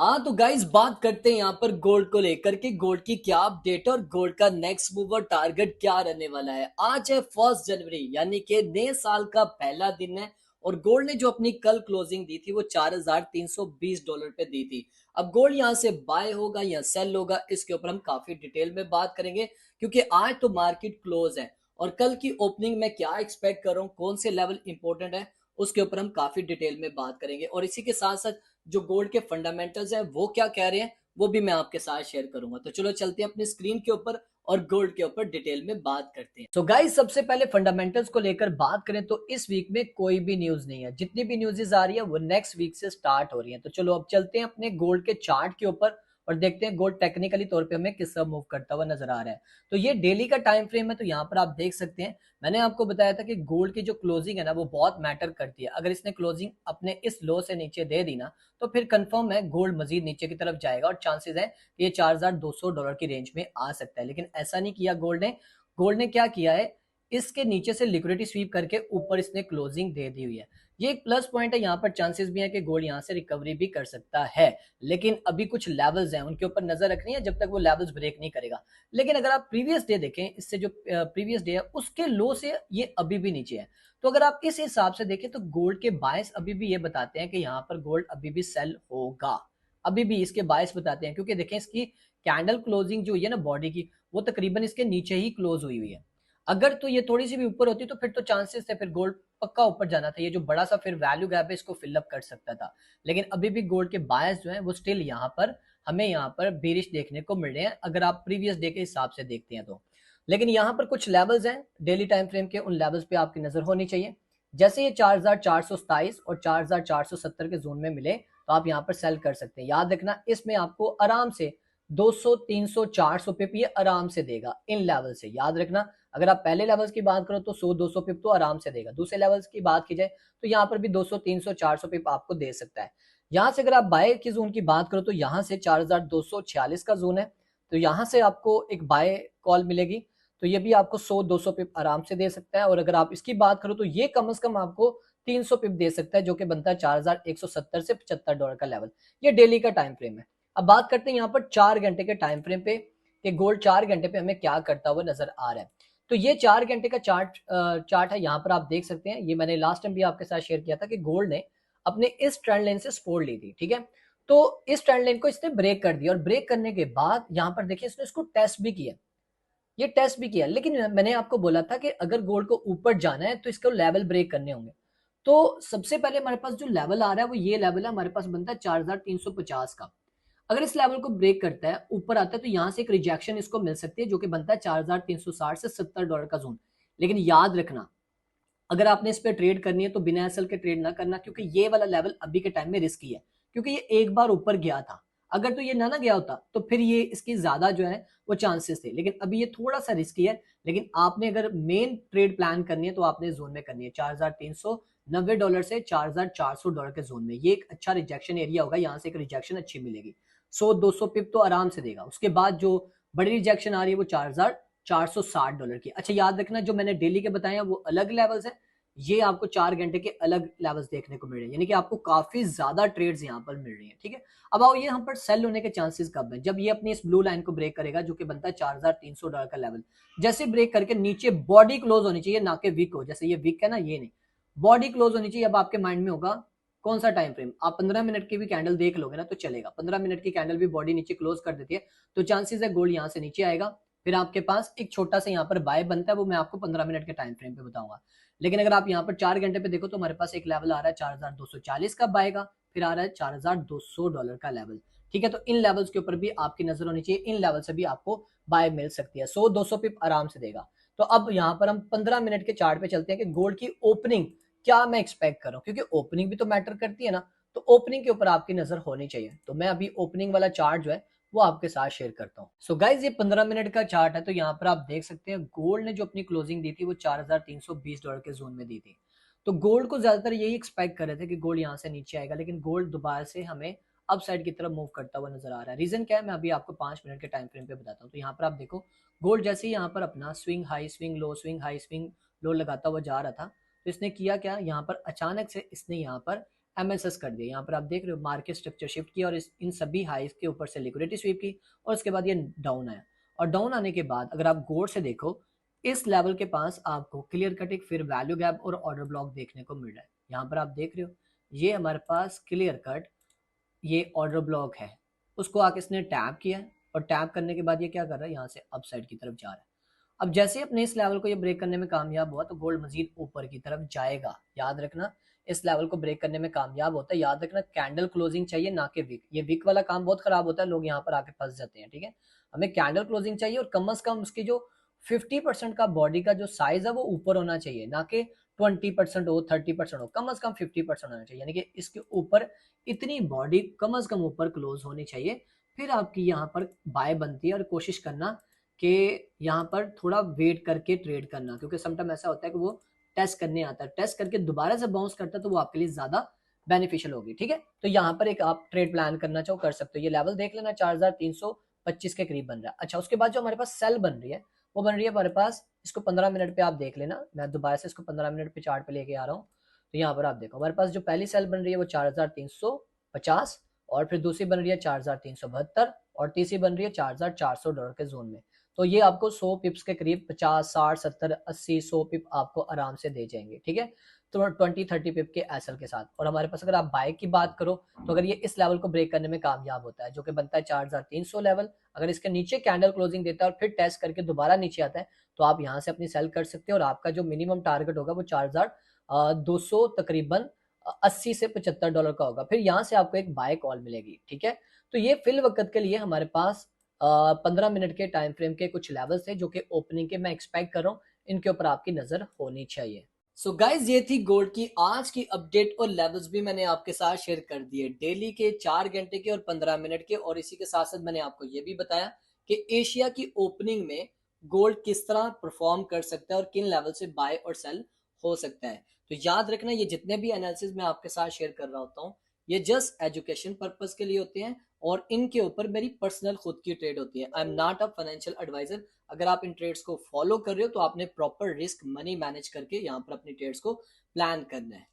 हाँ तो गाइस बात करते हैं यहाँ पर गोल्ड को लेकर के गोल्ड की क्या अपडेट और गोल्ड का नेक्स्ट मूव और टारगेट क्या रहने वाला है। आज है 1 जनवरी यानी कि नए साल का पहला दिन है और गोल्ड ने जो अपनी कल क्लोजिंग दी थी वो $4,320 पे दी थी। अब गोल्ड यहाँ से बाय होगा या सेल होगा इसके ऊपर हम काफी डिटेल में बात करेंगे क्योंकि आज तो मार्केट क्लोज है और कल की ओपनिंग में क्या एक्सपेक्ट कर रहा हूँ, कौन से लेवल इंपॉर्टेंट है उसके ऊपर हम काफी डिटेल में बात करेंगे और इसी के साथ साथ जो गोल्ड के फंडामेंटल्स हैं वो क्या कह रहे हैं वो भी मैं आपके साथ शेयर करूंगा। तो चलो चलते हैं अपनी स्क्रीन के ऊपर और गोल्ड के ऊपर डिटेल में बात करते हैं। सो गाइस सबसे पहले फंडामेंटल्स को लेकर बात करें तो इस वीक में कोई भी न्यूज नहीं है, जितनी भी न्यूज़ेस आ रही है वो नेक्स्ट वीक से स्टार्ट हो रही है। तो चलो अब चलते हैं अपने गोल्ड के चार्ट के ऊपर और देखते हैं गोल्ड टेक्निकली तौर पे हमें किस तरह मूव करता हुआ नजर आ रहा है। तो ये डेली का टाइम फ्रेम है, तो यहाँ पर आप देख सकते हैं मैंने आपको बताया था कि गोल्ड की जो क्लोजिंग है ना वो बहुत मैटर करती है। अगर इसने क्लोजिंग अपने इस लो से नीचे दे दी ना तो फिर कंफर्म है गोल्ड मजीद नीचे की तरफ जाएगा और चांसेस है कि ये $4,200 की रेंज में आ सकता है। लेकिन ऐसा नहीं किया गोल्ड ने क्या किया है, इसके नीचे से लिक्विडिटी स्वीप करके ऊपर इसने क्लोजिंग दे दी हुई है। ये एक प्लस पॉइंट है, यहाँ पर चांसेस भी है कि गोल्ड यहाँ से रिकवरी भी कर सकता है। लेकिन अभी कुछ लेवल्स हैं उनके ऊपर नजर रखनी है जब तक वो लेवल्स ब्रेक नहीं करेगा। लेकिन अगर आप प्रीवियस डे देखें, इससे जो प्रीवियस डे है उसके लो से ये अभी भी नीचे है। तो अगर आप इस हिसाब से देखें तो गोल्ड के बायस अभी भी ये बताते हैं कि यहाँ पर गोल्ड अभी भी सेल होगा। अभी भी इसके बायस बताते हैं क्योंकि देखें इसकी कैंडल क्लोजिंग जो हुई है ना बॉडी की, वो तकरीबन इसके नीचे ही क्लोज हुई हुई है। अगर तो ये थोड़ी सी भी ऊपर होती तो फिर तो चांसेस थे फिर गोल्ड पक्का ऊपर जाना था, ये जो बड़ा सा फिर वैल्यू गैप है इसको फिलअप कर सकता था। लेकिन अभी भी गोल्ड के बायस जो है वो स्टिल यहाँ पर हमें यहाँ पर बेरिश देखने को मिल रहे हैं अगर आप प्रीवियस डे के हिसाब से देखते हैं तो। लेकिन यहाँ पर कुछ लेवल्स हैं डेली टाइम फ्रेम के, उन लेवल्स पे आपकी नजर होनी चाहिए। जैसे ये 4,427 और 4,470 के जोन में मिले तो आप यहाँ पर सेल कर सकते हैं। याद रखना इसमें आपको आराम से 200 300 400 पिप ये आराम से देगा इन लेवल से। याद रखना अगर आप पहले लेवल्स की बात करो तो 100-200 पिप तो आराम से देगा, दूसरे लेवल्स की बात की जाए तो यहाँ पर भी 200 300 400 पिप आपको दे सकता है। यहाँ से अगर आप बाय की जोन की बात करो तो यहाँ से 4,246 का जोन है, तो यहाँ से आपको एक बाय कॉल मिलेगी, तो ये भी आपको 100-200 पिप आराम से दे सकता है। और अगर आप इसकी बात करो तो ये कम से कम आपको 300 पिप दे सकता है जो कि बनता है $4,170 से $75 का लेवल। ये डेली का टाइम फ्रेम है। अब बात करते हैं यहाँ पर 4 घंटे के टाइम फ्रेम पे कि गोल्ड 4 घंटे पे हमें क्या करता हुआ नजर आ रहा है। तो ये 4 घंटे का चार्ट है, यहाँ पर आप देख सकते हैं। ये मैंने लास्ट टाइम भी आपके साथ शेयर किया था कि गोल्ड ने अपने इस ट्रेंड लाइन से सपोर्ट ली थी, ठीक है। तो इस ट्रेंड लाइन को इसने ब्रेक कर दिया और ब्रेक करने के बाद यहाँ पर देखिए इसने इसको टेस्ट भी किया, ये टेस्ट भी किया। लेकिन मैंने आपको बोला था कि अगर गोल्ड को ऊपर जाना है तो इसको लेवल ब्रेक करने होंगे। तो सबसे पहले हमारे पास जो लेवल आ रहा है वो ये लेवल है, हमारे पास बनता है 4,350 का। अगर इस लेवल को ब्रेक करता है ऊपर आता है तो यहाँ से एक रिजेक्शन इसको मिल सकती है जो कि बनता है 4,360 से $70 का जोन। लेकिन याद रखना अगर आपने इस पे ट्रेड करनी है तो बिना एसएल के ट्रेड ना करना, क्योंकि ये वाला लेवल अभी के टाइम में रिस्की है, क्योंकि ये एक बार ऊपर गया था। अगर तो ये ना गया होता तो फिर ये इसकी ज्यादा जो है वो चांसेस थे, लेकिन अभी ये थोड़ा सा रिस्की है। लेकिन आपने अगर मेन ट्रेड प्लान करनी है तो आपने जोन में करनी है $4,390 से $4,400 के जोन में। ये एक अच्छा रिजेक्शन एरिया होगा, यहाँ से एक रिजेक्शन अच्छी मिलेगी, 100-200 पिप तो आराम से देगा। उसके बाद जो बड़ी रिजेक्शन आ रही है वो $4,460 की। अच्छा याद रखना जो मैंने डेली के बताए हैं वो अलग लेवल्स है, ये आपको 4 घंटे के अलग लेवल्स देखने को मिल रहे हैं, यानी कि आपको काफी ज्यादा ट्रेड्स यहाँ पर मिल रही हैं, ठीक है। अब आओ ये यहाँ पर सेल होने के चांसेस कब है, जब ये अपनी इस ब्लू लाइन को ब्रेक करेगा जो कि बनता है $4,300 का लेवल। जैसे ब्रेक करके नीचे बॉडी क्लोज होनी चाहिए, ना कि वीक हो, जैसे ये वीक है ना, ये नहीं, बॉडी क्लोज होनी चाहिए। अब आपके माइंड में होगा कौन सा टाइम फ्रेम, आप 15 मिनट की भी कैंडल देख लोगे ना तो चलेगा। 15 मिनट की कैंडल भी बॉडी नीचे क्लोज कर देती है तो चांसेस है गोल्ड यहाँ से नीचे आएगा, फिर आपके पास एक छोटा सा यहाँ पर बाय बनता है, वो मैं आपको 15 मिनट के टाइम फ्रेम पे बताऊंगा। लेकिन अगर आप यहाँ पर 4 घंटे पे देखो तो हमारे पास एक लेवल आ रहा है 4,240 का बाय का, फिर आ रहा है $4,200 का लेवल, ठीक है। तो इन लेवल्स के ऊपर भी आपकी नजर होनी चाहिए, इन लेवल से भी आपको बाय मिल सकती है, 100-200 पिप आराम से देगा। तो अब यहाँ पर हम 15 मिनट के चार्ट पे चलते हैं कि गोल्ड की ओपनिंग क्या मैं एक्सपेक्ट कर रहा हूँ, क्योंकि ओपनिंग भी तो मैटर करती है ना। तो ओपनिंग के ऊपर आपकी नजर होनी चाहिए, तो मैं अभी ओपनिंग वाला चार्ट जो है वो आपके साथ शेयर करता हूँ। सो गाइज ये 15 मिनट का चार्ट है, तो यहाँ पर आप देख सकते हैं गोल्ड ने जो अपनी क्लोजिंग दी थी वो $4,320 के जोन में दी थी। तो गोल्ड को ज्यादातर यही एक्सपेक्ट कर रहे थे कि गोल्ड यहाँ से नीचे आएगा, लेकिन गोल्ड दोबारा से हमें अप साइड की तरफ मूव करता हुआ नजर आ रहा है। रीजन क्या है मैं अभी आपको 5 मिनट के टाइम फ्रेम पे बताता हूँ। तो यहाँ पर आप देखो गोल्ड जैसे ही यहाँ पर अपना swing high swing low swing high swing low लगाता हुआ जा रहा था, तो इसने किया क्या, यहाँ पर अचानक से इसने यहाँ पर MSS कर दिया। यहाँ पर आप देख रहे हो मार्केट स्ट्रक्चर शिफ्ट किया और इन सभी हाइज के ऊपर से लिक्विडिटी स्वीप की और उसके बाद ये डाउन आया। और डाउन आने के बाद अगर आप गौर से देखो, इस लेवल के पास आपको क्लियर कट एक फिर वैल्यू गैप और ऑर्डर ब्लॉक देखने को मिल रहा है। यहाँ पर आप देख रहे हो ये हमारे पास क्लियर कट ये ऑर्डर ब्लॉक है, उसको आके इसने टैप किया और टैप करने के बाद ये क्या कर रहा है, यहाँ से अपसाइड की तरफ जा रहा है। अब जैसे ही अपने इस लेवल को ये ब्रेक करने में कामयाब हुआ तो गोल्ड मजीद ऊपर की तरफ जाएगा। याद रखना, इस लेवल को ब्रेक करने में कामयाब होता है। याद रखना कैंडल क्लोजिंग चाहिए, ना कि विक। ये विक वाला काम बहुत खराब होता है, लोग यहाँ पर आके फंस जाते हैं। ठीक है, हमें कैंडल क्लोजिंग चाहिए और कम से कम उसकी जो 50% का बॉडी का जो साइज है वो ऊपर होना चाहिए, ना कि 20% हो 30% हो, कम से कम 50% होना चाहिए। यानी कि इसके ऊपर इतनी बॉडी कम से कम ऊपर क्लोज होनी चाहिए, फिर आपकी यहाँ पर बाय बनती है। और कोशिश करना कि यहाँ पर थोड़ा वेट करके ट्रेड करना, क्योंकि समटाइम ऐसा होता है कि वो टेस्ट करने आता है, टेस्ट करके दोबारा से बाउंस करता है तो वो आपके लिए ज्यादा बेनिफिशियल होगी। ठीक है, तो यहाँ पर एक आप ट्रेड प्लान करना चाहो कर सकते हो। ये लेवल देख लेना 4325 के करीब बन रहा है। अच्छा, उसके बाद जो हमारे पास सेल बन रही है वो बन रही है हमारे पास, इसको 15 मिनट पे आप देख लेना, मैं दोबारा से इसको 15 मिनट पे चार्ट पे लेके आ रहा हूँ। तो यहाँ पर आप देखो हमारे पास जो पहली सेल बन रही है वो 4350 और फिर दूसरी बन रही है 4372 और तीसरी बन रही है $4400 के जोन में। तो ये आपको 100 पिप्स के करीब 50 60 70 80 100 पिप आपको आराम से दे जाएंगे। ठीक है, तो 20-30 पिप के एसएल के साथ। और हमारे पास अगर आप बाय की बात करो तो अगर ये इस लेवल को ब्रेक करने में कामयाब होता है, जो कि बनता है 4300 लेवल, अगर इसके नीचे कैंडल क्लोजिंग देता है और फिर टेस्ट करके दोबारा नीचे आता है तो आप यहाँ से अपनी सेल कर सकते हो। और आपका जो मिनिमम टारगेट होगा वो 4200 तकरीबन $80 से $75 का होगा। फिर यहाँ से आपको एक बाय कॉल मिलेगी। ठीक है, तो ये फिल वक्त के लिए हमारे पास 15 मिनट के टाइम फ्रेम के कुछ लेवल्स थे जो कि ओपनिंग के मैं एक्सपेक्ट कर रहा हूँ, इनके ऊपर आपकी नजर होनी चाहिए। सो गाइज, ये थी गोल्ड की आज की अपडेट और लेवल्स भी मैंने आपके साथ शेयर कर दिए, डेली के 4 घंटे के और 15 मिनट के। और इसी के साथ साथ मैंने आपको ये भी बताया कि एशिया की ओपनिंग में गोल्ड किस तरह परफॉर्म कर सकता है और किन लेवल से बाय और सेल हो सकता है। तो याद रखना, ये जितने भी एनालिसिस मैं आपके साथ शेयर कर रहा होता हूँ ये जस्ट एजुकेशन पर्पज के लिए होते हैं और इनके ऊपर मेरी पर्सनल खुद की ट्रेड होती है। I am not a financial advisor. अगर आप इन ट्रेड्स को फॉलो कर रहे हो तो आपने प्रॉपर रिस्क मनी मैनेज करके यहाँ पर अपनी ट्रेड्स को प्लान करना है।